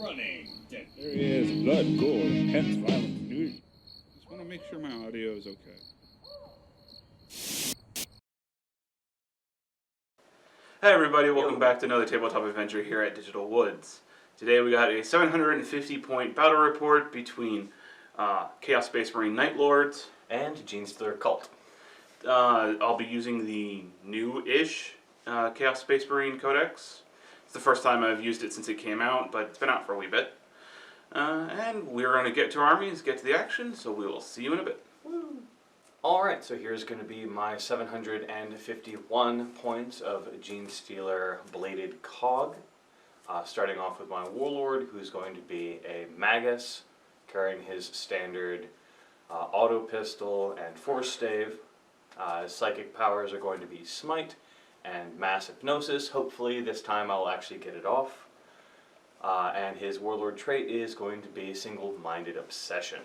running. There is blood, gore, intense violence, nudity. Just want to make sure my audio is okay. Hey everybody, welcome back to another tabletop adventure here at Digital Woods. Today we got a 750 point battle report between Chaos Space Marine Night Lords and Genestealer Cult. I'll be using the new-ish Chaos Space Marine Codex. It's the first time I've used it since it came out, but it's been out for a wee bit. And we're going to get to our armies, get to the action, so we will see you in a bit. Woo. Alright, so here's going to be my 751 points of Genestealer Bladed Cog. Starting off with my Warlord, who's going to be a Magus, carrying his standard auto pistol and force stave. His psychic powers are going to be Smite and Mass Hypnosis. Hopefully this time I'll actually get it off. And his Warlord trait is going to be Single-Minded Obsession.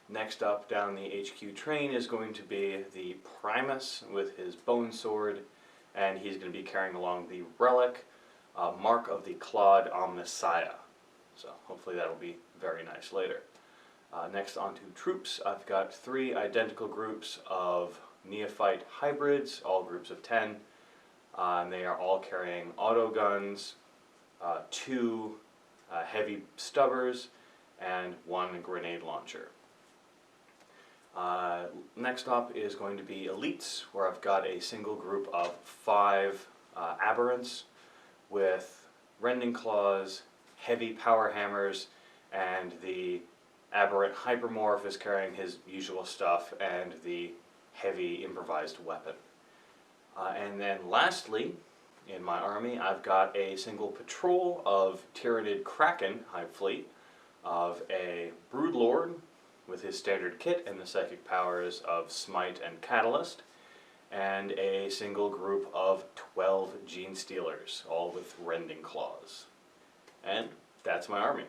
Next up down the HQ train is going to be the Primus with his Bone Sword, and he's going to be carrying along the Relic, Mark of the Clawed Omnissiah. So hopefully that'll be very nice later. Next on to troops, I've got 3 identical groups of Neophyte hybrids, all groups of 10. And they are all carrying auto guns, 2 heavy stubbers, and 1 grenade launcher. Next up is going to be elites, where I've got a single group of 5 aberrants with rending claws, heavy power hammers, and the aberrant hypermorph is carrying his usual stuff and the heavy improvised weapon. And then lastly, in my army, I've got a single patrol of Tyranid Kraken Hive Fleet, of a Broodlord with his standard kit and the psychic powers of Smite and Catalyst, and a single group of 12 Genestealers, all with rending claws. And that's my army.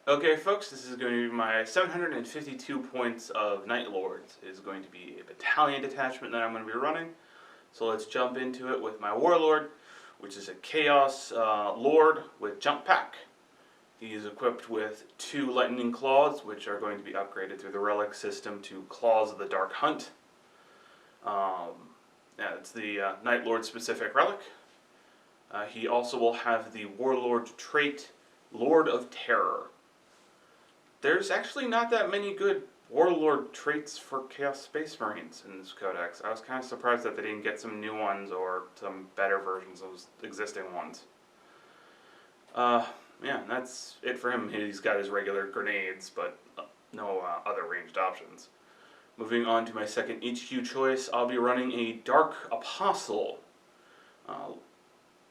Okay folks, this is going to be my 752 points of Night Lords. It is going to be a battalion detachment that I'm going to be running. So let's jump into it with my Warlord, which is a Chaos Lord with Jump Pack. He is equipped with 2 Lightning Claws, which are going to be upgraded through the Relic system to Claws of the Dark Hunt. It's the Night Lord specific relic. He also will have the Warlord trait, Lord of Terror. There's actually not that many good Warlord traits for Chaos Space Marines in this codex. I was kind of surprised that they didn't get some new ones or some better versions of those existing ones. Yeah, that's it for him. He's got his regular grenades, but no other ranged options. Moving on to my second HQ choice, I'll be running a Dark Apostle.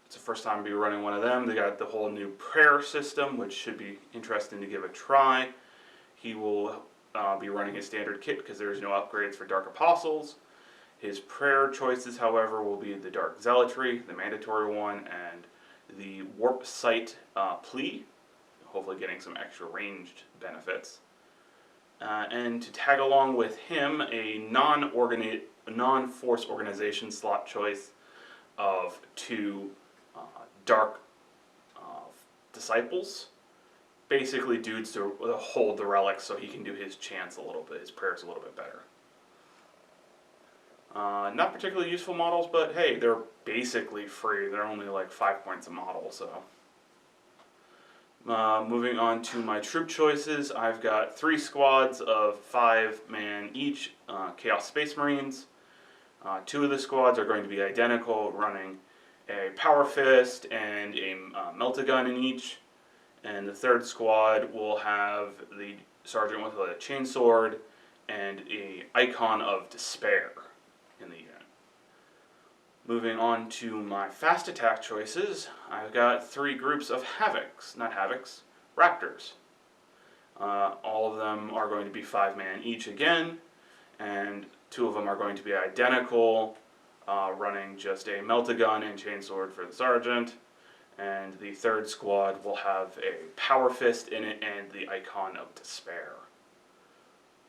It's the first time I'll be running one of them. They got the whole new prayer system, which should be interesting to give a try. He will be running his standard kit because there's no upgrades for Dark Apostles. His prayer choices, however, will be the Dark Zealotry, the mandatory one, and the Warp Sight plea, hopefully getting some extra ranged benefits. And to tag along with him, a non-force organization slot choice of 2 Dark Disciples. Basically dudes to hold the relics so he can do his chants a little bit, his prayers a little bit better. Not particularly useful models, but hey, they're basically free. They're only like 5 points a model, so. Moving on to my troop choices, I've got 3 squads of 5-man each, Chaos Space Marines. 2 of the squads are going to be identical, running a Power Fist and a Melt-A-Gun in each. And the 3rd squad will have the Sergeant with a Chainsword and a Icon of Despair in the unit. Moving on to my fast attack choices, I've got 3 groups of Raptors. All of them are going to be 5-man each again, and 2 of them are going to be identical, running just a Melt-A-Gun and Chainsword for the Sergeant, and the 3rd squad will have a Power Fist in it and the Icon of Despair.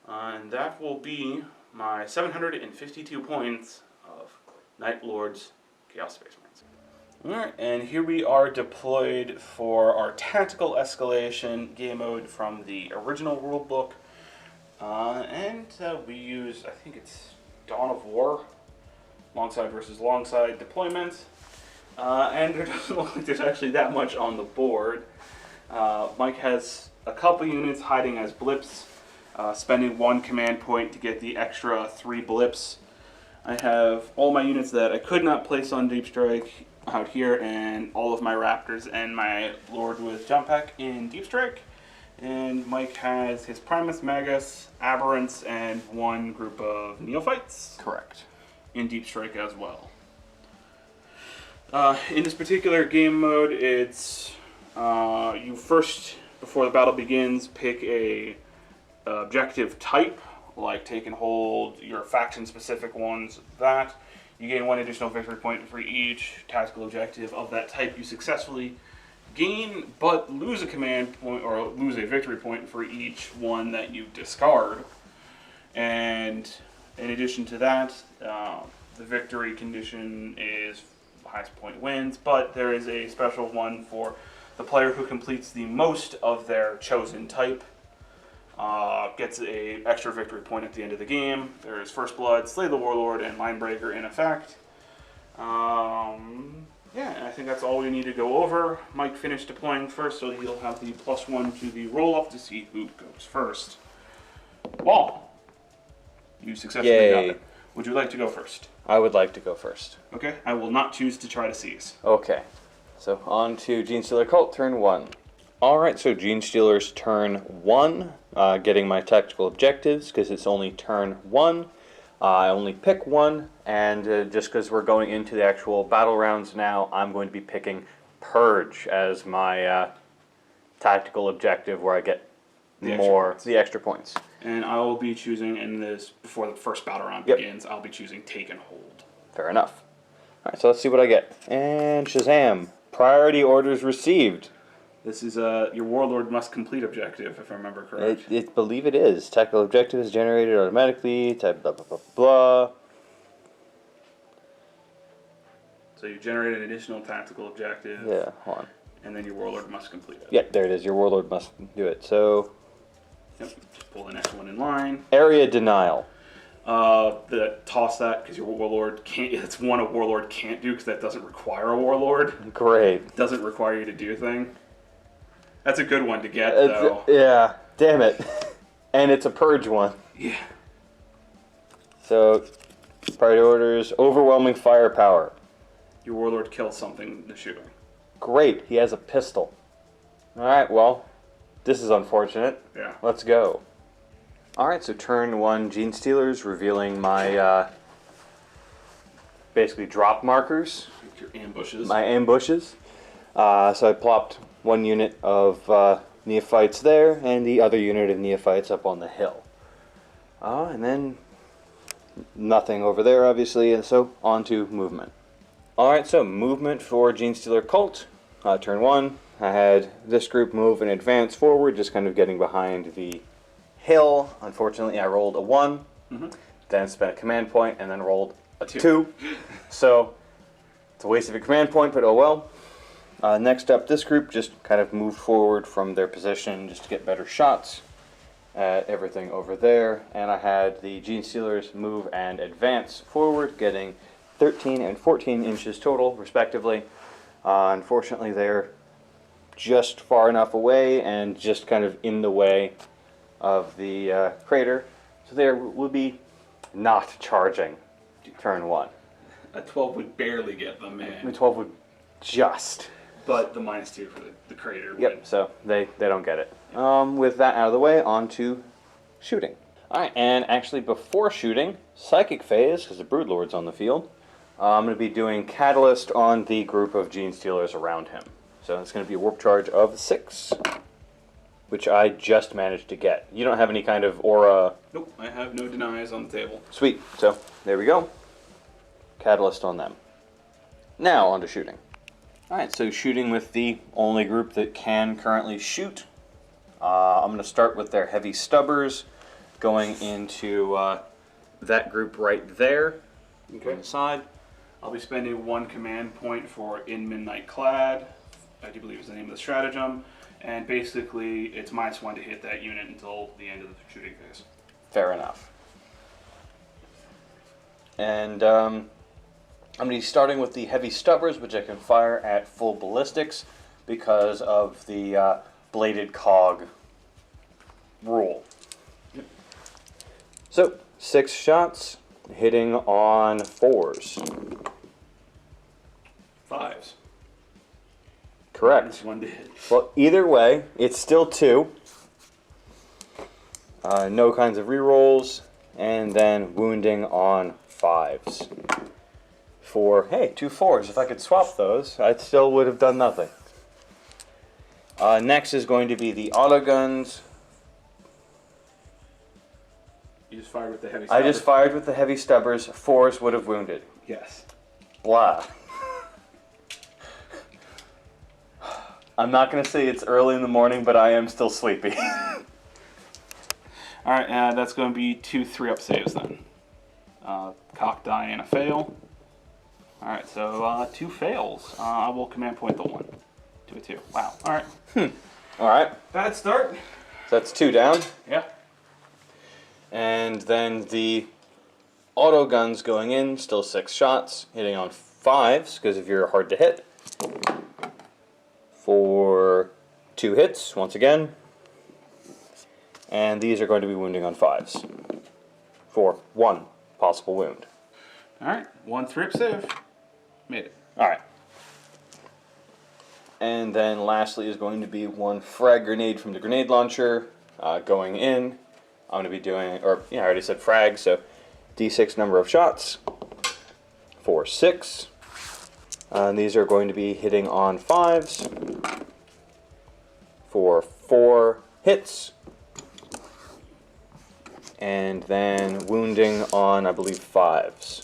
And that will be my 752 points of Night Lords Chaos Space Marines. Alright, and here we are deployed for our tactical escalation game mode from the original rulebook. We use, I think it's Dawn of War, longside versus longside deployment. And there doesn't look like there's actually that much on the board. Mike has a couple units hiding as blips, spending 1 command point to get the extra 3 blips. I have all my units that I could not place on Deep Strike out here, and all of my Raptors and my Lord with Jump Pack in Deep Strike. And Mike has his Primus, Magus, Aberrants, and 1 group of Neophytes. Correct. In Deep Strike as well. In this particular game mode, it's you first, before the battle begins, pick a objective type, like take and hold, your faction-specific ones, that. You gain 1 additional victory point for each tactical objective of that type you successfully gain, but lose a command point or lose a victory point for each one that you discard. And in addition to that, the victory condition is highest point wins, but there is a special one for the player who completes the most of their chosen type. Gets a extra victory point at the end of the game. There is First Blood, Slay the Warlord, and Linebreaker in effect. Yeah, I think that's all we need to go over. Mike finished deploying first, so he'll have the +1 to the roll-up to see who goes first. Wall, you successfully got it. Would you like to go first? I would like to go first. Okay, I will not choose to try to seize. Okay, so on to Genestealer Cult, turn 1. Alright, so Genestealer's turn 1, getting my tactical objectives, because it's only turn 1. I only pick 1, and just because we're going into the actual battle rounds now, I'm going to be picking Purge as my tactical objective, where I get the extra points. And I will be choosing, in this, before the first battle round begins, I'll be choosing Take and Hold. Fair enough. Alright, so let's see what I get. And Shazam! Priority orders received. This is your Warlord must complete objective, if I remember correct. I believe it is. Tactical objective is generated automatically, type blah blah blah blah. So you generate an additional tactical objective. Yeah, hold on. And then your Warlord must complete it. Yeah, there it is. Your Warlord must do it. So, yep, just pull the next one in line. Area denial. Toss that, because your Warlord can't. It's one a Warlord can't do, because that doesn't require a Warlord. Great. Doesn't require you to do a thing. That's a good one to get, though. Yeah, damn it. And it's a Purge one. Yeah. So, priority orders, overwhelming firepower. Your Warlord kills something in the shooting. Great, he has a pistol. Alright, well, this is unfortunate. Yeah. Let's go. Alright, so turn 1 Genestealers, revealing my, basically drop markers. Your ambushes. My ambushes. So I plopped 1 unit of Neophytes there, and the other unit of Neophytes up on the hill. And then nothing over there, obviously, and so on to movement. Alright, so movement for Genestealer Cult. Turn 1, I had this group move and advance forward, just kind of getting behind the hill. Unfortunately, I rolled a 1, then spent a command point, and then rolled a 2. So, it's a waste of a command point, but oh well. Next up, this group just kind of moved forward from their position just to get better shots at everything over there. And I had the Genestealers move and advance forward, getting 13 and 14 inches total, respectively. Unfortunately, they're just far enough away and just kind of in the way of the crater. So they will be not charging turn 1. A 12 would barely get them in. The 12 would just. But the -2 for the crater. Yep, so they don't get it. With that out of the way, on to shooting. Alright, and actually before shooting, Psychic Phase, because the Broodlord's on the field, I'm going to be doing Catalyst on the group of Genestealers around him. So it's going to be a warp charge of 6, which I just managed to get. You don't have any kind of aura... Nope, I have no denies on the table. Sweet, so there we go. Catalyst on them. Now, on to shooting. Alright, so shooting with the only group that can currently shoot. I'm going to start with their heavy stubbers, going into that group right there, on the side. I'll be spending 1 command point for In Midnight Clad. I do believe is the name of the stratagem. And basically, it's -1 to hit that unit until the end of the shooting phase. Fair enough. And I'm going to be starting with the heavy stubbers, which I can fire at full ballistics because of the bladed cog rule. Yep. So, 6 shots, hitting on 4s. 5s. Correct. -1 to hit. Well, either way, it's still 2. No kinds of rerolls, and then wounding on 5s. For, hey, 2 4s. If I could swap those, I still would have done nothing. Next is going to be the autoguns. You just fired with the heavy I stubber? just fired with the heavy stubbers. 4s would have wounded. Yes. Blah. I'm not going to say it's early in the morning, but I am still sleepy. Alright, that's going to be 2 3-up saves then. Cock, die, and a fail. Alright, so 2 fails. I will command point the 1 to a 2. Wow. Alright. Alright, Bad start. so that's 2 down. Yeah. And then the auto guns going in, still 6 shots, hitting on 5s, because if you're hard to hit. For 2 hits, once again. And these are going to be wounding on 5s. For 1 possible wound. Alright, 1 3-up save. Made it. Alright. And then lastly is going to be 1 frag grenade from the grenade launcher going in. I'm going to be doing, I already said frag, so d6 number of shots for 6. And these are going to be hitting on 5s for 4 hits. And then wounding on, I believe, 5s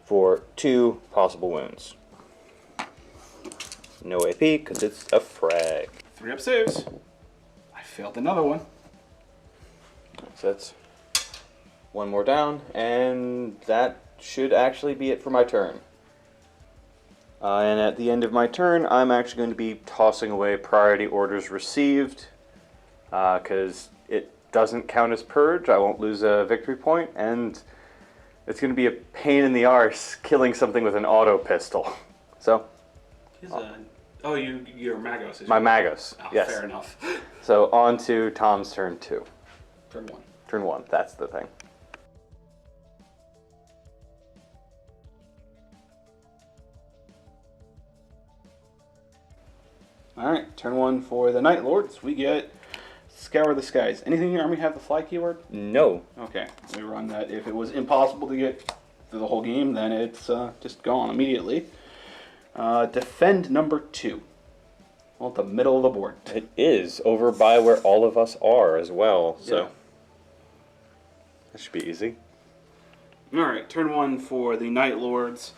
for 2 possible wounds. No AP, because it's a frag. 3-up saves. I failed another one. So that's 1 more down, and that should actually be it for my turn. And at the end of my turn, I'm actually going to be tossing away priority orders received, because it doesn't count as purge. I won't lose a victory point, and it's going to be a pain in the arse killing something with an auto pistol. So, your Magos. my Magos, Oh, yes. fair enough. So on to Tom's turn 2. Turn 1. Turn 1, that's the thing. Alright, turn 1 for the Night Lords. We get Scour the Skies. Anything in your army have the fly keyword? No. Okay, we run that. If it was impossible to get through the whole game, then it's just gone immediately. Defend number 2. Well, at the middle of the board. It is over by where all of us are as well, so Yeah. that should be easy. Alright, turn 1 for the Night Lords.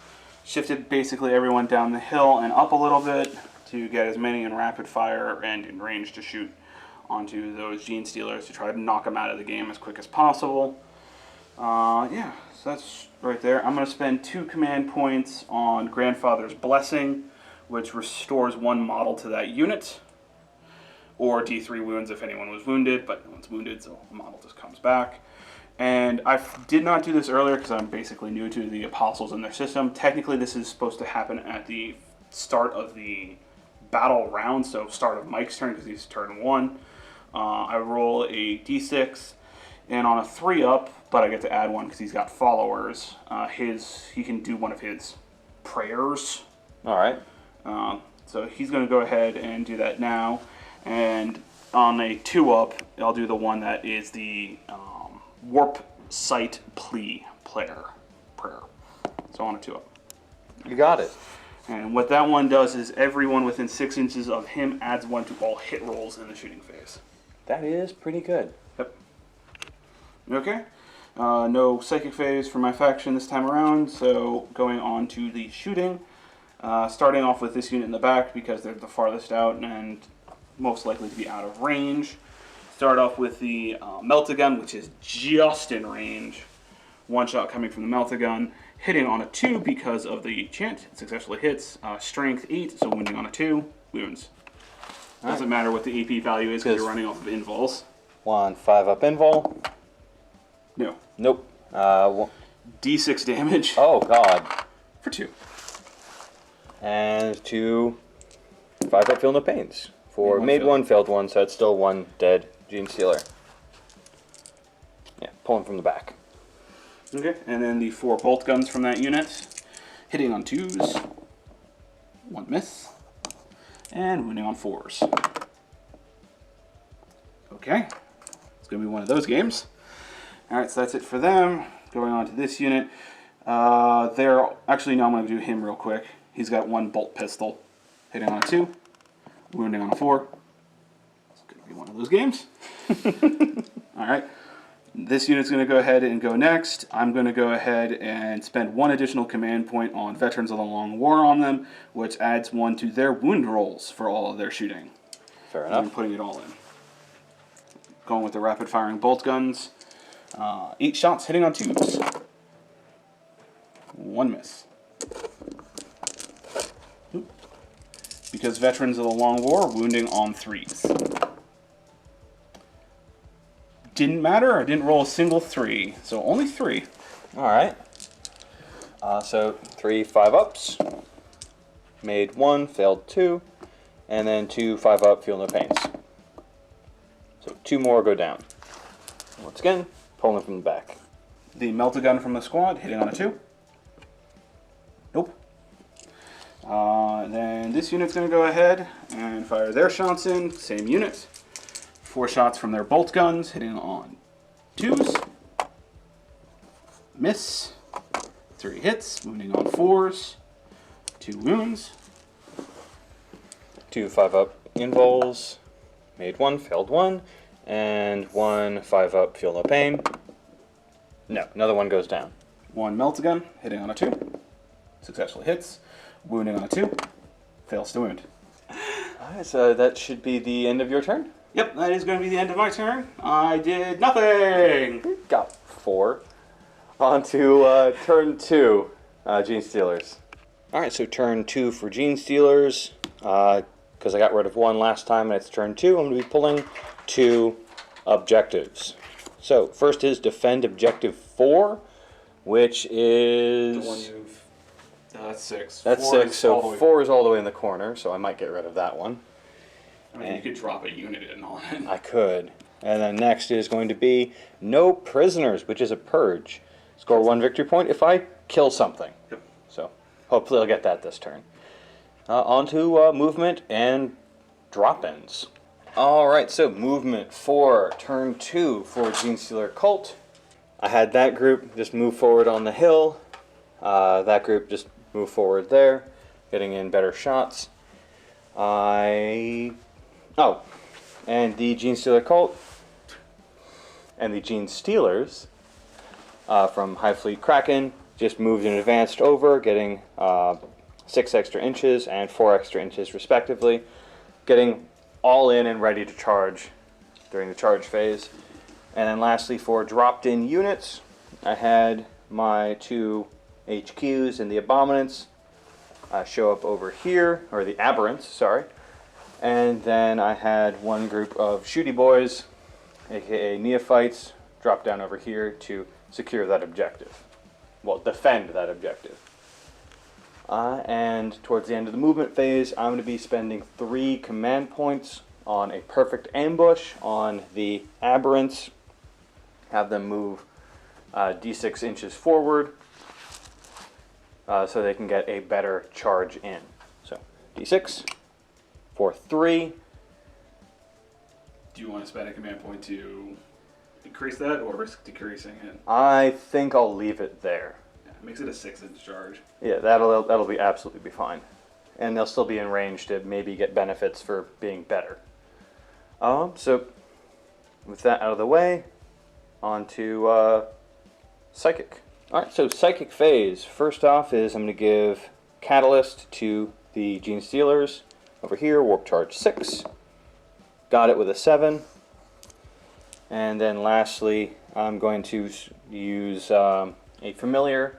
Shifted basically everyone down the hill and up a little bit to get as many in rapid fire and in range to shoot onto those Gene Stealers to try to knock them out of the game as quick as possible. Yeah, so that's right there. I'm going to spend 2 command points on Grandfather's Blessing, which restores 1 model to that unit, or D3 wounds if anyone was wounded, but no one's wounded, so the model just comes back. And I did not do this earlier because I'm basically new to the Apostles and their system. Technically, this is supposed to happen at the start of the battle round, so start of Mike's turn because he's turn 1. I roll a d6, and on a 3-up, but I get to add 1 because he's got followers, he can do one of his prayers. Alright. So he's going to go ahead and do that now. And on a 2-up, I'll do the one that is the Warp Sight Prayer. So on a 2-up. You got it. And what that one does is everyone within 6 inches of him adds 1 to all hit rolls in the shooting phase. That is pretty good. Yep. Okay. No psychic phase for my faction this time around, so going on to the shooting. Starting off with this unit in the back because they're the farthest out and most likely to be out of range. Start off with the Melt-A-Gun, which is just in range. 1 shot coming from the Melt-A-Gun. hitting on a 2 because of the chant. It successfully hits. Strength 8, so wounding on a 2, wounds. Doesn't matter what the AP value is because you're running off of invols. 1 5-up invul. No. Nope. D6 damage. Oh god. For 2. And 2 5-up feel no pains. For Made 1, failed 1, so it's still 1 dead Gene Stealer. Yeah, pulling from the back. Okay, and then the 4 bolt guns from that unit, hitting on 2s, 1 miss, and wounding on 4s. Okay, it's going to be one of those games. Alright, so that's it for them. Going on to this unit. Actually, no, I'm going to do him real quick. He's got 1 bolt pistol, hitting on a 2, wounding on a 4. It's going to be one of those games. Alright. This unit's going to go ahead and go next. I'm going to go ahead and spend 1 additional command point on Veterans of the Long War on them, which adds 1 to their wound rolls for all of their shooting. Fair enough. I'm putting it all in. Going with the rapid firing bolt guns. 8 shots hitting on 2s. 1 miss. Oop. Because Veterans of the Long War, wounding on 3s. Didn't matter, I didn't roll a single 3, so only 3. Alright. So 3 5-ups. Made 1, failed 2. And then 2 5-up, feel no pains. So 2 more go down. Once again, pulling from the back. The melt-a-gun from the squad, hitting on a 2. Nope. Then this unit's going to go ahead and fire their shots in, same unit. 4 shots from their bolt guns, hitting on 2s. Miss. 3 hits, wounding on 4s. 2 wounds. 2 5-up invols. Made 1, failed 1. And 1 5-up, feel no pain. No, another one goes down. 1 melt-a-gun, hitting on a 2. Successfully hits. Wounding on a 2. Fails to wound. Alright, so that should be the end of your turn. Yep, that is going to be the end of my turn. I did nothing! Got 4. On to turn 2, Gene Stealers. Alright, so turn 2 for Gene Stealers. Because I got rid of 1 last time and it's turn 2, I'm going to be pulling 2 objectives. So, first is Defend Objective 4, which is... The one you've... that's 6. That's 6, so 4 is all the way in the corner, so I might get rid of that one. I mean, you could drop a unit in on it. I could. And then next is going to be No Prisoners, which is a purge. Score 1 victory point if I kill something. Yep. So hopefully I'll get that this turn. On to movement and drop-ins. Alright, so movement for turn 2 for Gene Stealer Cult. I had that group just move forward on the hill. That group just move forward there, getting in better shots. Oh, and the Gene Stealer Cult and the Gene Stealers from High Fleet Kraken just moved and advanced over, getting 6 extra inches and 4 extra inches respectively, getting all in and ready to charge during the charge phase. And then lastly, for dropped in units, I had my 2 HQs and the Abominants show up over here, or the Aberrants, sorry. And then I had 1 group of Shooty Boys, aka Neophytes, drop down over here to secure that objective. Well, defend that objective. And towards the end of the movement phase, I'm going to be spending 3 command points on a perfect ambush on the Aberrants. Have them move d6 inches forward so they can get a better charge in. So, d6 for 3. Do you want to spend a command point to increase that or risk decreasing it? I think I'll leave it there. Yeah, it makes it a 6-inch charge. Yeah, that'll be absolutely be fine. And they'll still be in range to maybe get benefits for being better. So, with that out of the way, on to Psychic. Alright, so Psychic phase. First off is I'm going to give Catalyst to the Gene Stealers. Over here, Warp Charge 6. Got it with a 7. And then lastly, I'm going to use a Familiar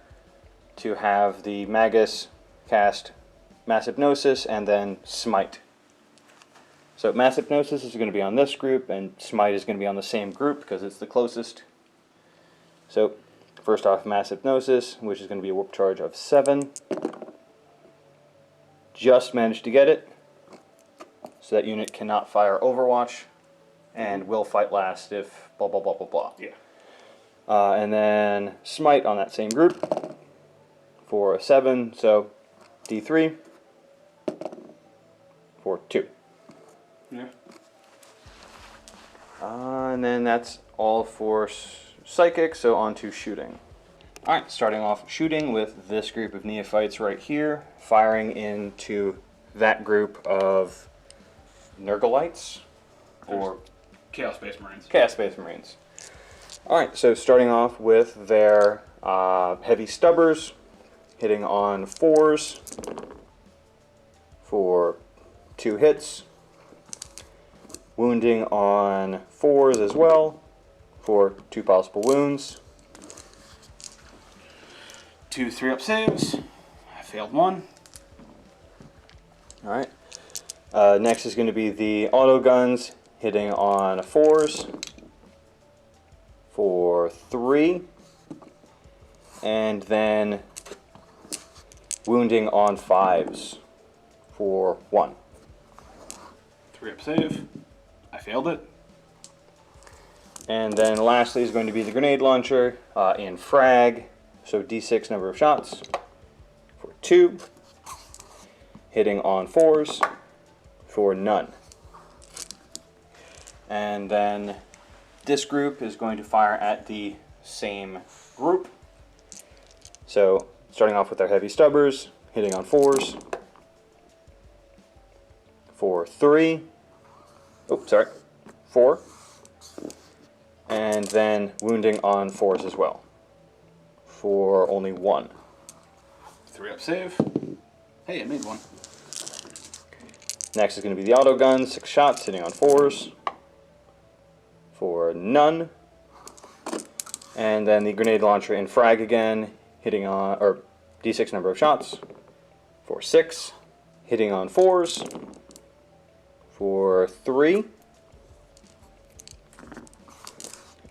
to have the Magus cast Mass Hypnosis and then Smite. So Mass Hypnosis is going to be on this group, and Smite is going to be on the same group because it's the closest. So first off, Mass Hypnosis, which is going to be a warp charge of 7. Just managed to get it, so that unit cannot fire Overwatch, and will fight last if blah blah blah blah blah. Yeah. And then Smite on that same group for a 7, so D3 for 2. Yeah. And then that's all for Psychic, so on to shooting. Alright, starting off shooting with this group of neophytes right here, firing into that group of Nurgleites, or Chaos Space Marines. Chaos Space Marines. Alright, so starting off with their heavy stubbers, hitting on 4s for 2 hits, wounding on 4s as well for 2 possible wounds. 2 3-up saves. I failed 1. Alright. Next is going to be the auto guns, hitting on 4s for 3, and then wounding on 5s for 1. 3-up save. I failed it. And then lastly is going to be the grenade launcher in frag, so D6 number of shots for 2, hitting on 4s for none. And then this group is going to fire at the same group. So starting off with our heavy stubbers, hitting on 4s for 3. Oh, sorry, 4. And then wounding on 4s as well for only 1. 3-up save. Hey, I made 1. Next is going to be the auto gun, 6 shots, hitting on 4s for none. And then the grenade launcher in frag again, hitting on, or D6 number of shots for 6, hitting on 4s for 3,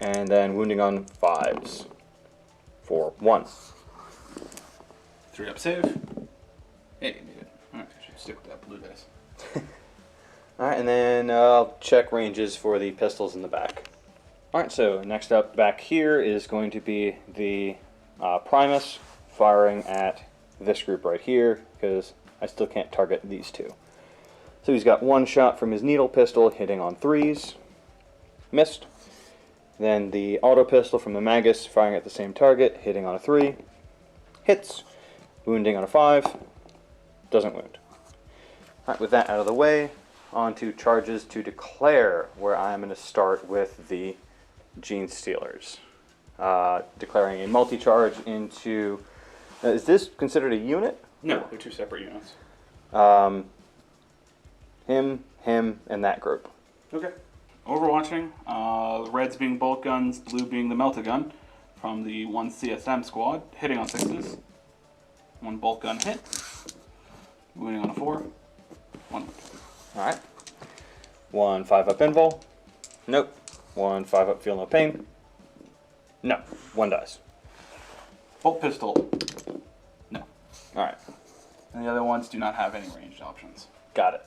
and then wounding on 5s for 1. 3-up save. Hey, I made it. Alright, I should stick with that blue dice. Alright, and then I'll check ranges for the pistols in the back. Alright, so next up back here is going to be the Primus firing at this group right here, because I still can't target these two. So he's got 1 shot from his needle pistol hitting on 3s, missed. Then the auto pistol from the Magus firing at the same target, hitting on a 3, hits, wounding on a 5, doesn't wound. Alright, with that out of the way, on to charges to declare, where I'm going to start with the Gene Stealers. Declaring a multi-charge into... is this considered a unit? No, they're 2 separate units. Him, and that group. Okay. Overwatching, reds being bolt guns, blue being the melta-gun from the 1 CSM squad, hitting on 6s. 1 bolt gun hit. Wounding on a 4. 1. Alright. 1 5-up invul. Nope. 1 5-up feel no pain. No. 1 dies. Bolt pistol. No. Alright. And the other ones do not have any ranged options. Got it.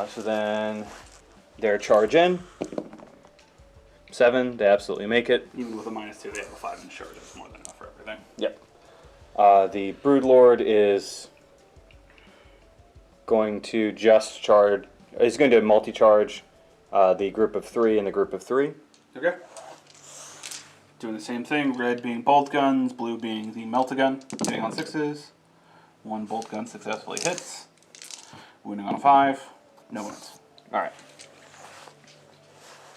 So then their charge in. 7, they absolutely make it. Even with a -2, they have a 5 in charge. That's more than enough for everything. Yep. The Broodlord is going to just charge. He's going to multi-charge the group of 3 and the group of 3. Okay. Doing the same thing, red being bolt guns, blue being the melta-gun, hitting on 6s. 1 bolt gun successfully hits. Wounding on a 5. No wounds. Alright.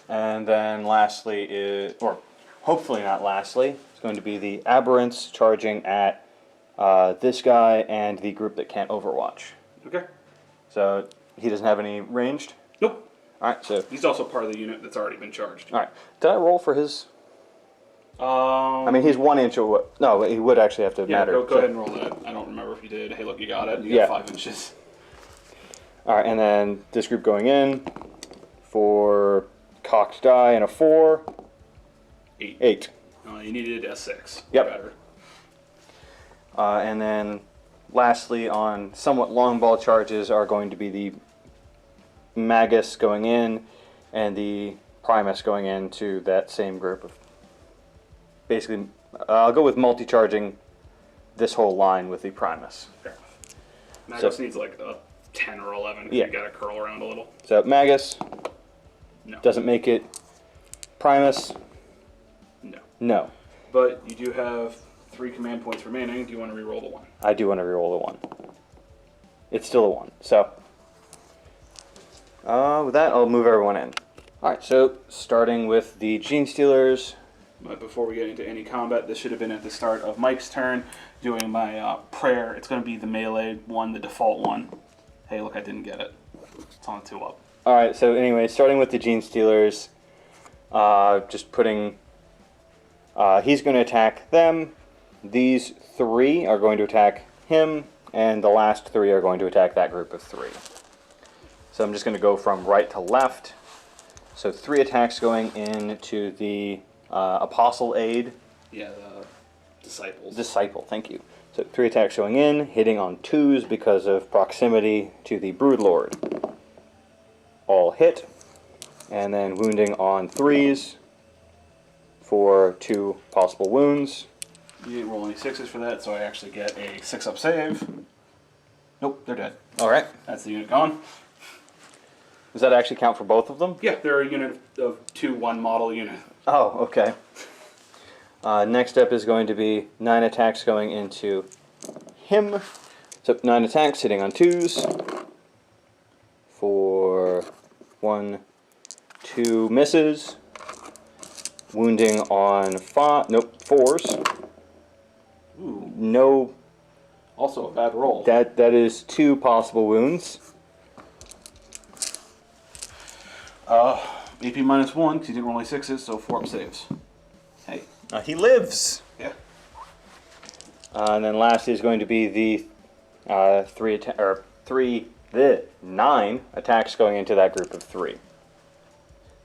And then lastly is, or hopefully not lastly, it's going to be the Aberrants charging at this guy and the group that can't Overwatch. Okay. So he doesn't have any ranged? Nope. Alright, so... He's also part of the unit that's already been charged. Alright. Did I roll for his I mean, he's 1 inch away. No, he would actually have to Yeah, matter. go ahead and roll that. I don't remember if you did. Hey, look, you got it. You Yeah. got 5 inches. All right, and then this group going in for cocked die and a 4. 8. 8. You needed a 6. Yep. Better. And then lastly, on somewhat long ball charges are going to be the Magus going in and the Primus going into that same group of. Basically, I'll go with multi-charging this whole line with the Primus. Fair enough. Magus needs like a 10 or 11. Yeah. You gotta curl around a little. So Magus No. doesn't make it. Primus, No. no. But you do have 3 command points remaining. Do you want to re-roll the 1? I do want to reroll the 1. It's still a 1. So with that, I'll move everyone in. All right. So starting with the Gene Stealers. But before we get into any combat, this should have been at the start of Mike's turn, doing my prayer. It's going to be the melee one, the default one. Hey, look, I didn't get it. It's on a 2-up. All right. So anyway, starting with the Gene Stealers, just putting. He's going to attack them. These 3 are going to attack him, and the last 3 are going to attack that group of 3. So I'm just going to go from right to left. So 3 attacks going into the Apostle Aid. Yeah, the disciples. Disciple, thank you. So 3 attacks going in, hitting on 2s because of proximity to the Broodlord. All hit, and then wounding on 3s for 2 possible wounds. You didn't roll any 6s for that, so I actually get a 6-up save. Nope, they're dead. All right. That's the unit gone. Does that actually count for both of them? Yeah, they're a unit of 2, 1 model unit. Oh, okay. Next up is going to be 9 attacks going into him. So 9 attacks hitting on 2s for 1, 2 misses. Wounding on 4s. Ooh, No, also a bad roll. that is 2 possible wounds. AP minus 1, because you didn't roll any 6s, so 4-up saves. Hey. He lives. Yeah. And then lastly is going to be the 9 attacks going into that group of 3.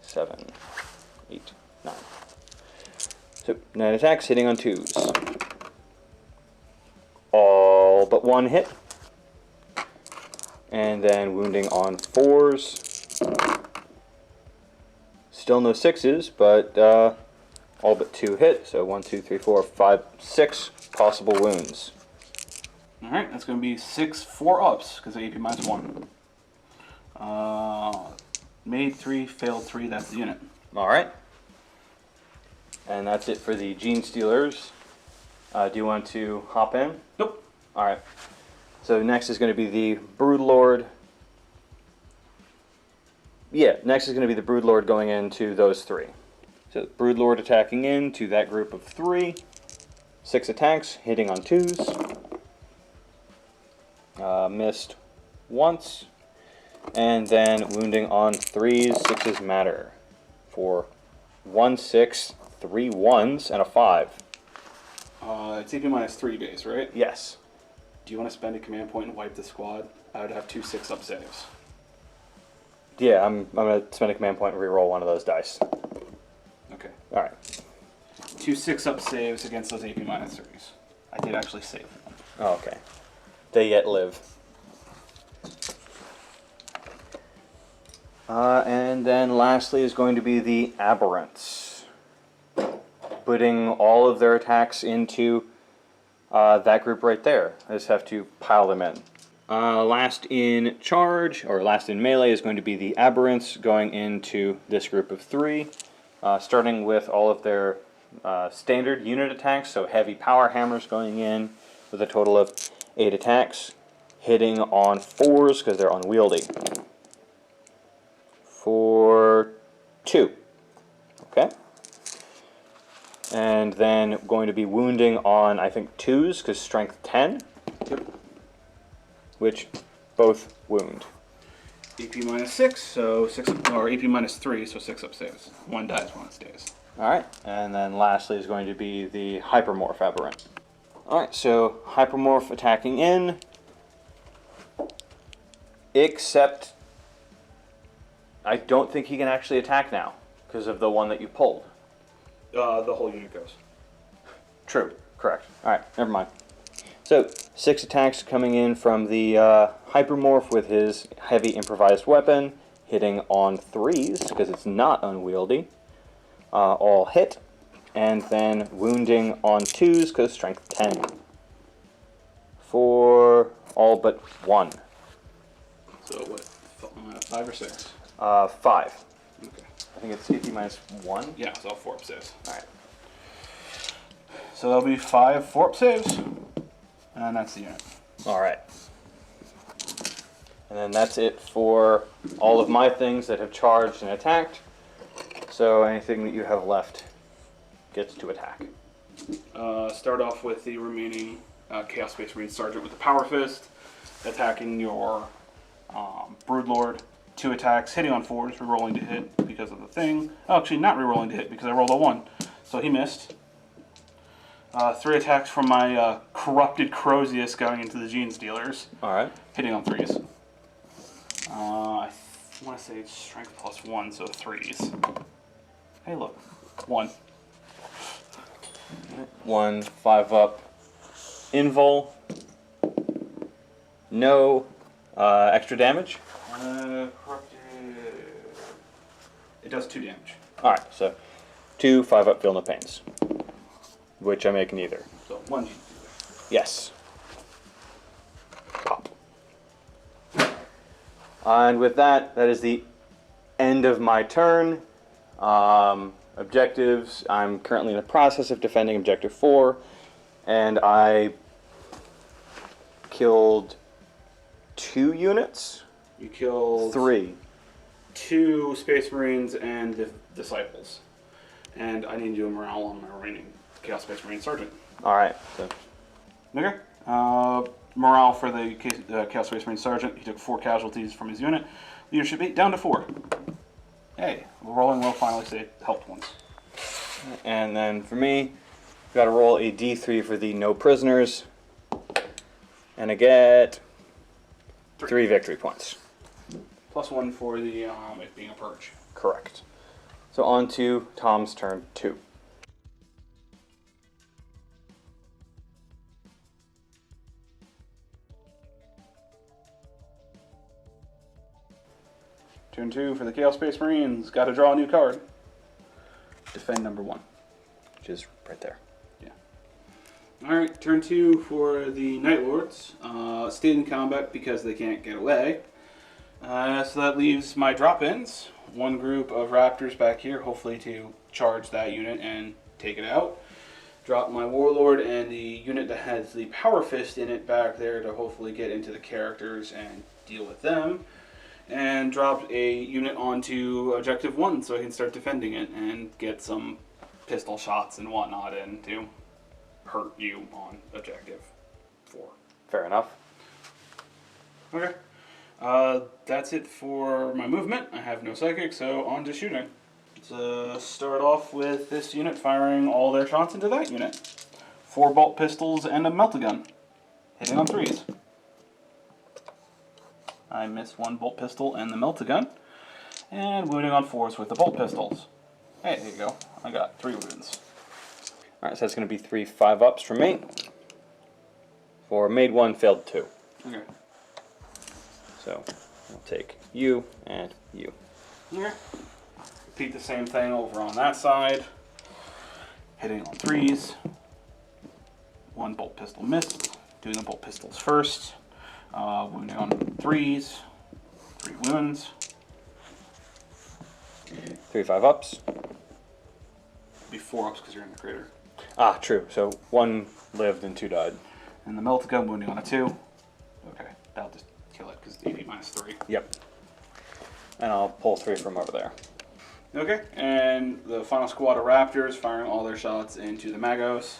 7, 8, 9. So 9 attacks hitting on 2s. All but 1 hit. And then wounding on 4s. Still no 6s, but all but 2 hit. So 1, 2, 3, 4, 5, 6 possible wounds. Alright, that's going to be 6 4-ups, because of AP minus 1. Made 3, failed 3, that's the unit. All right. And that's it for the Gene Stealers. Do you want to hop in? Nope. All right. So next is going to be the Broodlord. Yeah, next is going to be the Broodlord going into those 3. So Broodlord attacking into that group of 3. 6 attacks, hitting on 2s. Missed once. And then wounding on 3s. 6s matter. For 1, 6, 3 1s, and a 5. It's AP minus 3 base, right? Yes. Do you want to spend a command point and wipe the squad? I would have 2 6-up saves. Yeah, I'm going to spend a command point and reroll one of those dice. Okay. All right. 2 6-up saves against those AP minus 3s. I did actually save them. Oh, okay. They yet live. And then lastly is going to be the Aberrants. Putting all of their attacks into that group right there. I just have to pile them in. Last in charge, or last in melee, is going to be the Aberrants going into this group of 3. Starting with all of their standard unit attacks, so heavy power hammers going in with a total of 8 attacks. Hitting on 4s because they're unwieldy. For 2. Okay. And then going to be wounding on, I think, 2s because strength 10. Yep. Which both wound. AP minus 6, so 6 or AP minus 3, so 6-up saves. 1 dies, 1 stays. Alright, and then lastly is going to be the Hypermorph Aberrant. Alright, so Hypermorph attacking in, except I don't think he can actually attack now because of the one that you pulled. The whole unit goes. True, correct. Alright, never mind. So, 6 attacks coming in from the Hypermorph with his heavy improvised weapon, hitting on 3s because it's not unwieldy. All hit, and then wounding on 2s because strength 10. For all but 1. So what, 5 or 6? 5. Okay. I think it's 50 minus 1. Yeah, so 4 up saves. Alright. So that'll be 5 4 up saves, and that's the unit. Alright. And then that's it for all of my things that have charged and attacked. So anything that you have left gets to attack. Start off with the remaining Chaos Space Marine Sergeant with the Power Fist, attacking your Broodlord. 2 attacks, hitting on 4s, rerolling to hit because of the thing. Oh, actually not rerolling to hit because I rolled a 1. So he missed. 3 attacks from my Corrupted Crozius going into the Gene Stealers. Alright. Hitting on 3s. I want to say it's strength plus 1, so 3s. Hey, look. 1. 1, 5 up. Invul. No extra damage. Corrupted. It does 2 damage. Alright, so 2, 5 up, feel no pains. Which I make neither. So 1 Yes. Pop. And with that, that is the end of my turn. Objectives, I'm currently in the process of defending Objective 4, and I killed 2 units? You killed 3. 2 Space Marines and the Disciples. And I need to do a morale on my remaining Chaos Space Marine Sergeant. Alright, so Okay. Morale for the Chaos Space Marine Sergeant. He took 4 casualties from his unit. Leadership 8 down to 4. Hey, rolling will finally say helped once. and then for me, got to roll a d3 for the no prisoners, and I get 3 victory points. Plus 1 for the it being a purge. Correct. So on to Tom's turn 2. Turn 2 for the Chaos Space Marines. Got to draw a new card. Defend number 1. Which is right there. Alright, turn 2 for the Night Lords. Stayed in combat because they can't get away. So that leaves my drop-ins. 1 group of Raptors back here, hopefully to charge that unit and take it out. Drop my Warlord and the unit that has the Power Fist in it back there to hopefully get into the characters and deal with them. And drop a unit onto Objective 1 so I can start defending it and get some pistol shots and whatnot in to hurt you on Objective 4. Fair enough. Okay. That's it for my movement. I have no psychic, so on to shooting. Let's start off with this unit firing all their shots into that unit. 4 bolt pistols and a melt-a-gun. Hitting on 3s. I missed 1 bolt pistol and the melt-a-gun. And wounding on 4s with the bolt pistols. Hey, there you go. I got 3 wounds. Alright, so that's going to be 3 5-ups from me. For made 1, failed 2. Okay. So I'll take you and you. Okay. Repeat the same thing over on that side. Hitting on 3s. 1 bolt pistol missed. Doing the bolt pistols first. Wounding on 3s. 3 wounds. 3 5-ups. Be 4 ups because you're in the crater. Ah, true. So 1 lived and 2 died. And the melt-a-gun wounding on a 2. Okay, that'll just kill it because it's 80 minus 3. Yep. And I'll pull 3 from over there. Okay, and the final squad of Raptors firing all their shots into the Magos.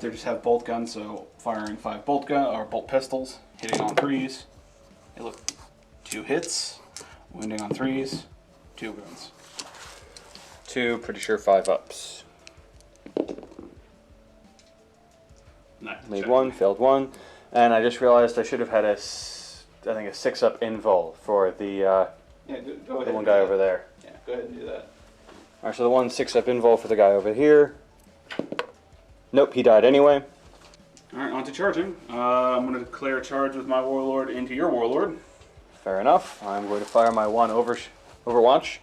They just have bolt guns, so firing 5 bolt pistols, hitting on 3s. Hey, look, 2 hits, wounding on 3s, 2 wounds. 2, pretty sure 5 ups. Made 1, failed 1. And I just realized I should have had I think a 6 up invul for the Yeah, go ahead. the one guy over there. Yeah, go ahead and do that. Alright, so the 1 6 up invul for the guy over here. Nope, he died anyway. Alright, on to charging. I'm going to declare a charge with my Warlord into your Warlord. Fair enough. I'm going to fire my 1 Overwatch.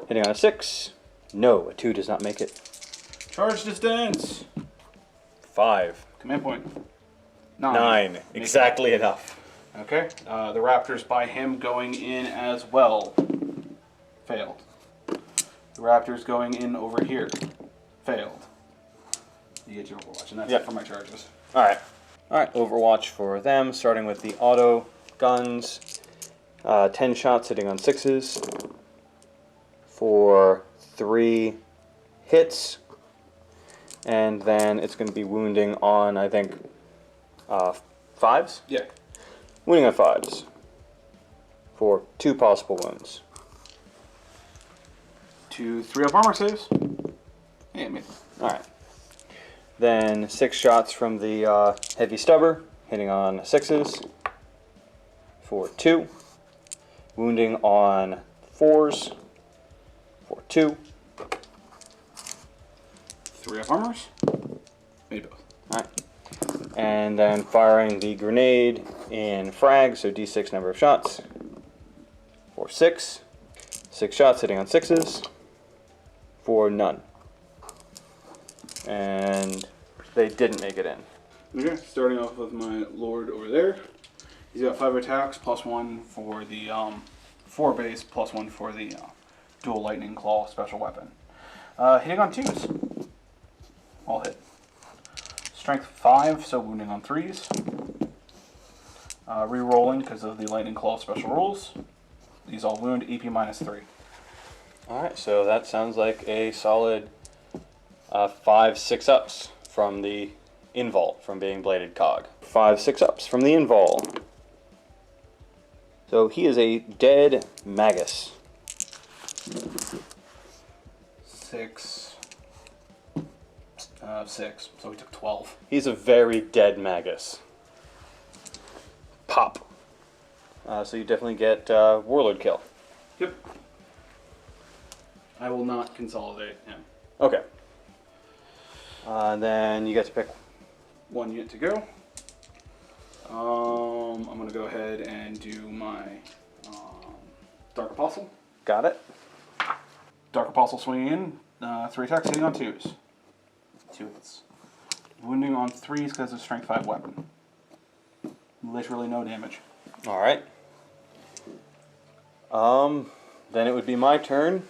Hitting on a 6. No, a 2 does not make it. Charge distance. 5. Command point. 9. Exactly enough. Okay. The Raptors by him going in as well. Failed. The Raptors going in over here. Failed. You get your Overwatch, and that's it for my charges. Alright. Alright, Overwatch for them, starting with the auto guns. 10 shots hitting on 6s. For 3 hits. And then it's going to be wounding on, I think, 5s? Yeah. Wounding on 5s. For 2 possible wounds. 2 3-up armor saves. Yeah, amazing. Alright. Then 6 shots from the heavy stubber, hitting on 6s. For 2. Wounding on 4s. For 2. 3-up armors. Made both. Alright. And then firing the grenade in frag, so d6 number of shots. For 6. 6 shots hitting on 6s. For none. And they didn't make it in. Okay, starting off with my Lord over there. He's got 5 attacks, +1 for the 4 base, +1 for the dual lightning claw special weapon. Hitting on 2s. All hit. Strength 5, so wounding on 3s. Re-rolling because of the lightning claw special rules. These all wound, EP -3. Alright, so that sounds like a solid 5 6 ups from the invol, from being Bladed Cog. 5 6 ups from the invol. So he is a dead magus. 6. 6, so we took 12. He's a very dead magus. Pop. So you definitely get Warlord kill. Yep. I will not consolidate him. Okay. Then you get to pick. 1 unit to go. I'm going to go ahead and do my Dark Apostle. Got it. Dark Apostle swinging in. 3 attacks hitting on 2s. 2 hits. Wounding on 3s because of Strength 5 weapon. Literally no damage. Alright. Then it would be my turn,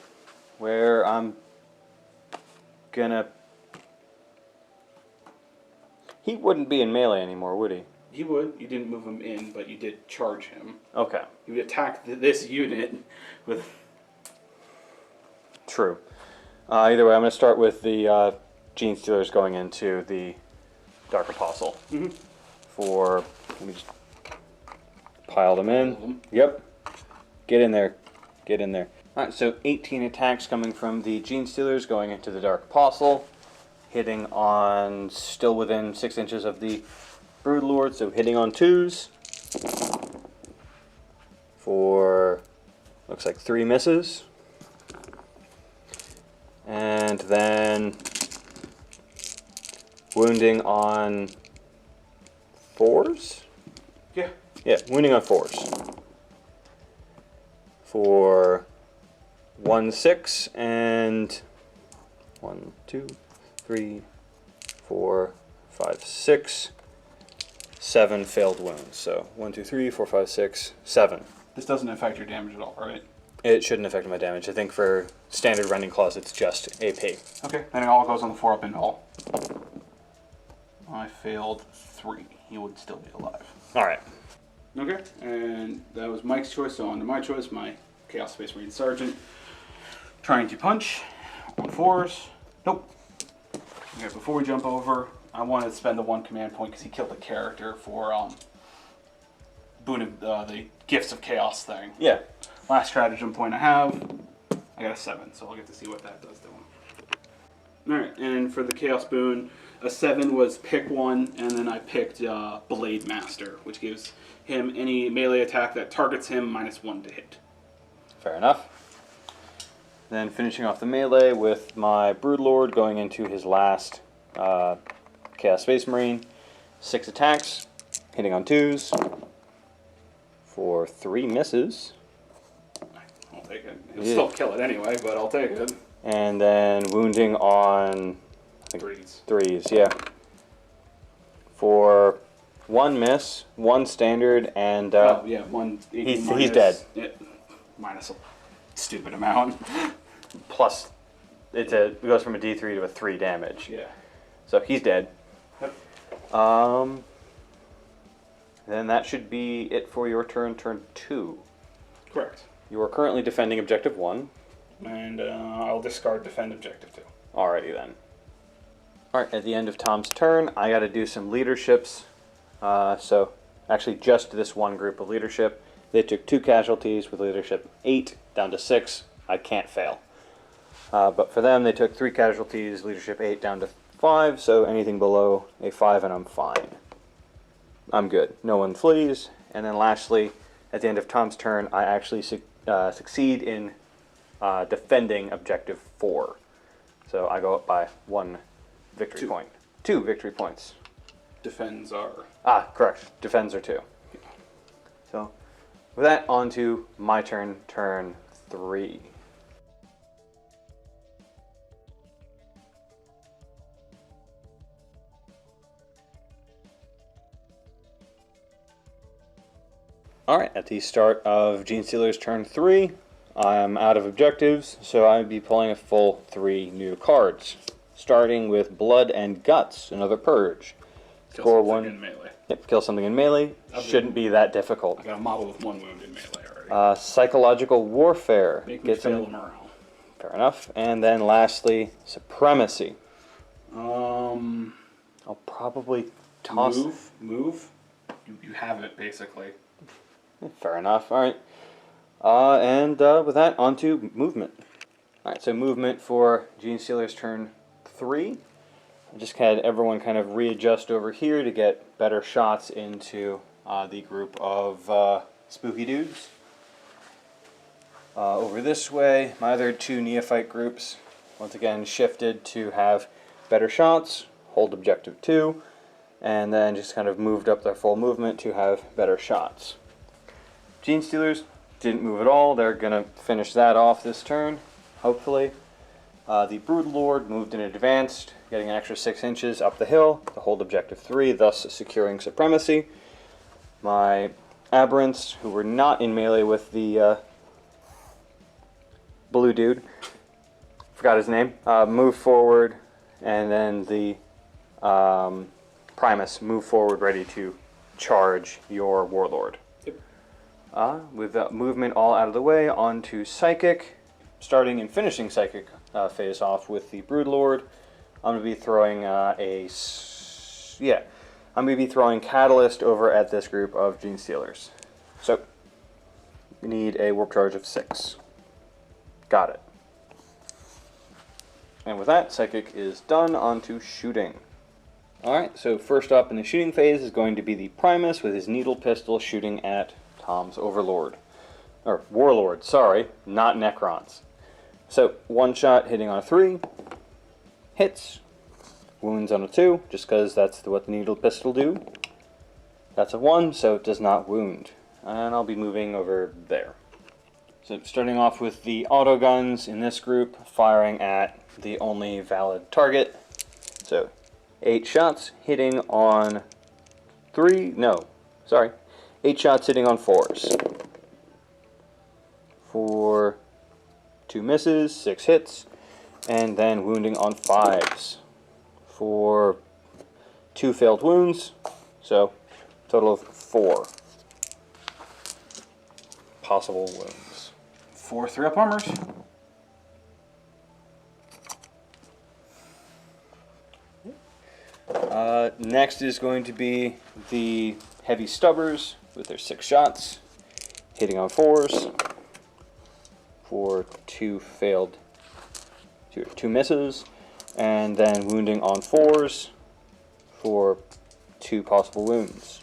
where I'm gonna... He wouldn't be in melee anymore, would he? He would. You didn't move him in, but you did charge him. Okay. You would attack this unit with... True. Either way, I'm going to start with the Gene Stealers going into the Dark Apostle. Mm-hmm. For... Let me just pile them in. Yep. Get in there. Get in there. Alright, so 18 attacks coming from the Gene Stealers going into the Dark Apostle. Hitting on... Still within 6 inches of the Brood Lord, so hitting on 2s. For... Looks like 3 misses. And then... Wounding on 4s? Yeah. Yeah, wounding on 4s. For 1 6 and 1 2 3 4 5 6 7 failed wounds. So 1 2 3 4 5 6 7. This doesn't affect your damage at all, right? It shouldn't affect my damage. I think for standard rending claws it's just AP. Okay, then it all goes on the 4-up invul. I failed 3. He would still be alive. Alright. Okay, and that was Mike's choice, so on to my choice, my Chaos Space Marine Sergeant. Trying to punch on 4s. Nope. Okay, before we jump over, I wanted to spend the 1 command point because he killed a character for Boon of the Gifts of Chaos thing. Yeah. Last stratagem point I have. I got a 7, so I'll get to see what that does to him. Alright, and for the Chaos Boon, a 7 was pick 1, and then I picked Blade Master, which gives him any melee attack that targets him -1 to hit. Fair enough. Then finishing off the melee with my Broodlord going into his last Chaos Space Marine. 6 attacks, hitting on 2s for 3 misses. I'll take it. It'll still kill it anyway, but I'll take it. And then wounding on I think 3s, yeah. For 1 miss, 1 standard, and yeah, 1. he's dead. Yeah, minus a stupid amount. Plus, it goes from a D3 to a 3 damage. Yeah. So he's dead. Yep. Then that should be it for your turn 2. Correct. You are currently defending objective 1. And I'll discard defend objective 2. Alrighty then. Alright, at the end of Tom's turn, I gotta do some leaderships. So, actually just this one group of leadership. They took 2 casualties with leadership 8 down to 6. I can't fail. But for them, they took 3 casualties, leadership 8 down to 5, so anything below a 5 and I'm fine. I'm good. No one flees. And then lastly, at the end of Tom's turn, I actually succeed in defending objective 4. So I go up by 1 victory point. 2 victory points. Defends are. Correct. Defends are 2. So with that, on to my turn, turn 3. Alright, at the start of Genestealer's turn 3, I'm out of objectives, so I'll be pulling a full 3 new cards. Starting with Blood and Guts, another purge. Score 1. In melee. Yep, kill something in melee. Shouldn't be that difficult. I got a model with 1 wound in melee already. Psychological Warfare. Make me fail morale. Fair enough. And then lastly, Supremacy. I'll probably toss... Move. You have it, basically. Fair enough. Alright. And with that, on to movement. Alright, so movement for Genestealer's turn 3. I just had everyone kind of readjust over here to get better shots into the group of spooky dudes. Over this way, my other 2 neophyte groups once again shifted to have better shots, hold objective 2, and then just kind of moved up their full movement to have better shots. Genestealers didn't move at all. They're going to finish that off this turn, hopefully. The Broodlord moved in advanced, getting an extra 6 inches up the hill to hold objective 3, thus securing supremacy. My Aberrants, who were not in melee with the blue dude, forgot his name, moved forward, and then the Primus moved forward ready to charge your Warlord. With that movement all out of the way, on to Psychic. Starting and finishing Psychic phase off with the Broodlord. I'm going to be throwing I'm going to be throwing Catalyst over at this group of Genestealers. So, we need a warp charge of 6. Got it. And with that, Psychic is done. On to shooting. Alright, so first up in the shooting phase is going to be the Primus with his needle pistol shooting at Tom's Overlord. Or Warlord, sorry, not Necrons. So, 1 shot hitting on a 3. Hits. Wounds on a 2, just because that's what the needle pistol do. That's a 1, so it does not wound. And I'll be moving over there. So, starting off with the autoguns in this group, firing at the only valid target. So, 8 shots hitting on 8 shots hitting on 4s. For 2 misses, 6 hits, and then wounding on 5s. For 2 failed wounds, so total of 4 possible wounds. 4 3-up armors. Next is going to be the heavy stubbers with their 6 shots, hitting on 4s. for two misses, and then wounding on 4s for 2 possible wounds.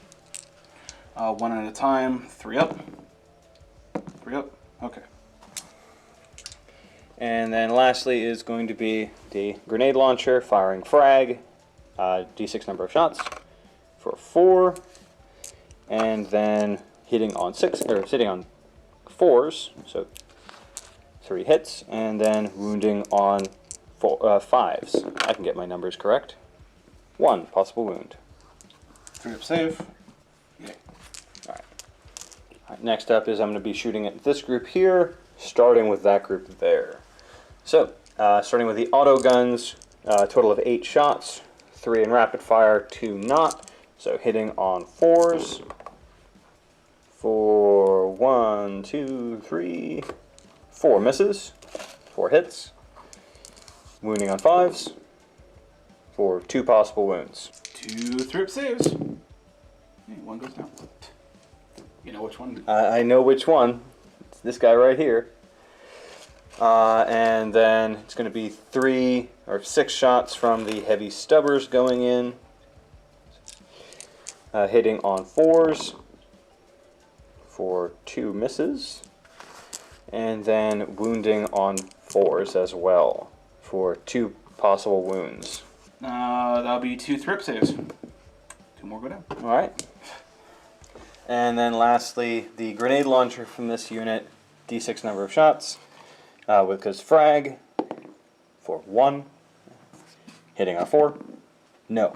One at a time. 3 up. 3 up. Okay. And then lastly is going to be the grenade launcher, firing frag, d6 number of shots for 4, and then hitting on 4s, so 3 hits, and then wounding on 5s. I can get my numbers correct. 1 possible wound. 3 up save. Alright, next up is I'm going to be shooting at this group here, starting with that group there. So, starting with the auto guns, total of 8 shots, 3 in rapid fire, 2 not. So hitting on 4s for 1, 2, 3, 4 misses, 4 hits. Wounding on 5s for 2 possible wounds. 2 3 up saves. Hey, 1 goes down. You know which one? I know which one. It's this guy right here. And then it's going to be 3 or 6 shots from the heavy stubbers going in. Hitting on 4s for 2 misses. And then wounding on 4s as well for 2 possible wounds. That'll be 2 3 up saves. 2 more go down. Alright. And then lastly, the grenade launcher from this unit, d6 number of shots, with his frag for 1, hitting on 4, no.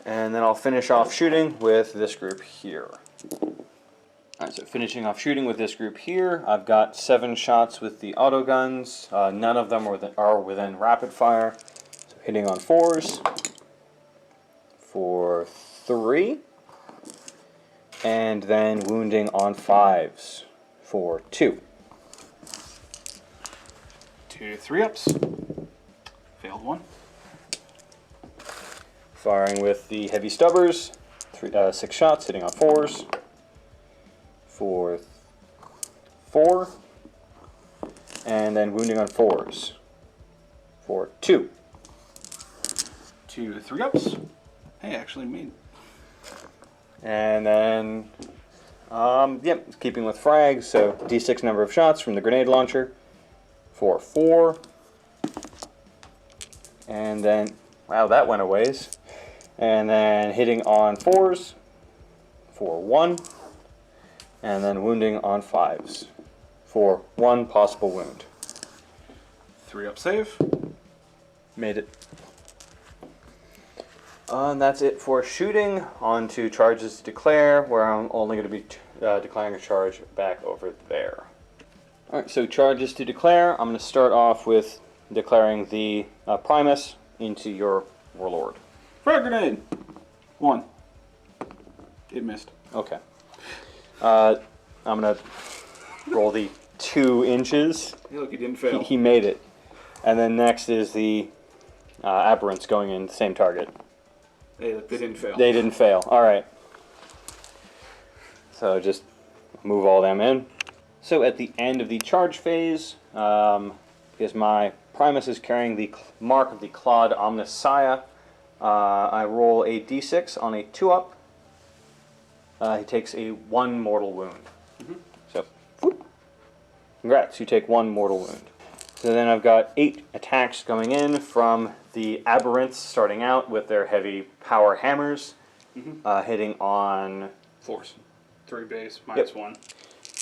And then I'll finish off shooting with this group here. Alright, so finishing off shooting with this group here, I've got 7 shots with the auto guns. None of them are within rapid fire. So hitting on 4s for 3. And then wounding on 5s for 2. 2 3 ups. Failed 1. Firing with the heavy stubbers, 6 shots, hitting on 4s for 4. And then wounding on 4s for 2. 2 3 ups. Hey, actually made. And then, keeping with frags, so d6 number of shots from the grenade launcher for 4. And then, wow, that went a ways. And then hitting on 4s for 1. And then wounding on 5s for 1 possible wound. 3 up save. Made it. And that's it for shooting. On to charges to declare, where I'm only going to be declaring a charge back over there. Alright, so charges to declare. I'm going to start off with declaring the Primus into your Warlord. Frag grenade. 1. It missed. Okay. I'm going to roll the 2 inches. Hey, look, he didn't fail. He made it. And then next is the Aberrants going in the same target. Hey, look, they didn't fail. They didn't fail. Alright. So just move all them in. So at the end of the charge phase, because my Primus is carrying the mark of the Clawed Omnissiah, I roll a d6 on a 2-up. He takes a 1 mortal wound. So, whoop. Congrats, you take 1 mortal wound. So then I've got 8 attacks coming in from the Aberrants, starting out with their heavy power hammers, hitting on 4s. 3 base, minus 1.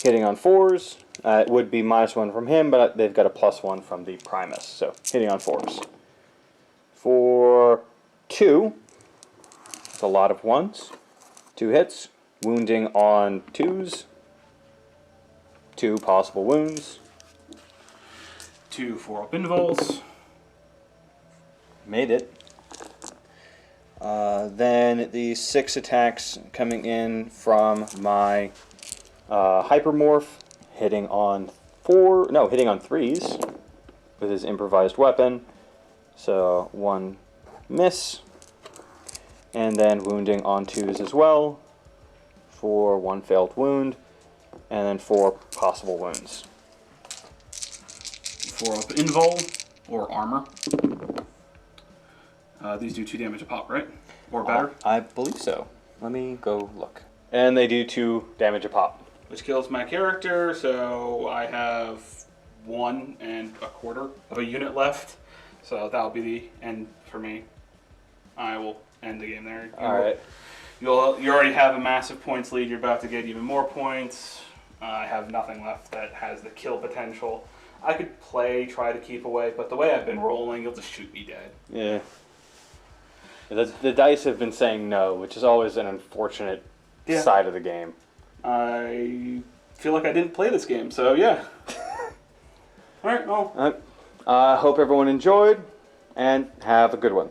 Hitting on 4s. It would be -1 from him, but they've got a +1 from the Primus. So hitting on 4s. For 2, that's a lot of 1s. 2 hits. Wounding on 2s. 2 possible wounds. 2 4 up invols. Made it. Then the 6 attacks coming in from my Hypermorph, hitting on 3s with his improvised weapon. So 1 miss, and then wounding on 2s as well for 1 failed wound, and then 4 possible wounds. 4 up invul or armor. These do 2 damage a pop, right? Or better? I believe so. Let me go look. And they do 2 damage a pop. Which kills my character, so I have 1 1/4 of a unit left. So that'll be the end for me. I will end the game there. Alright. You already have a massive points lead. You're about to get even more points. I have nothing left that has the kill potential. I could try to keep away, but the way I've been rolling, you'll just shoot me dead. Yeah. The dice have been saying no, which is always an unfortunate side of the game. I feel like I didn't play this game, so yeah. Alright, well. I hope everyone enjoyed, and have a good one.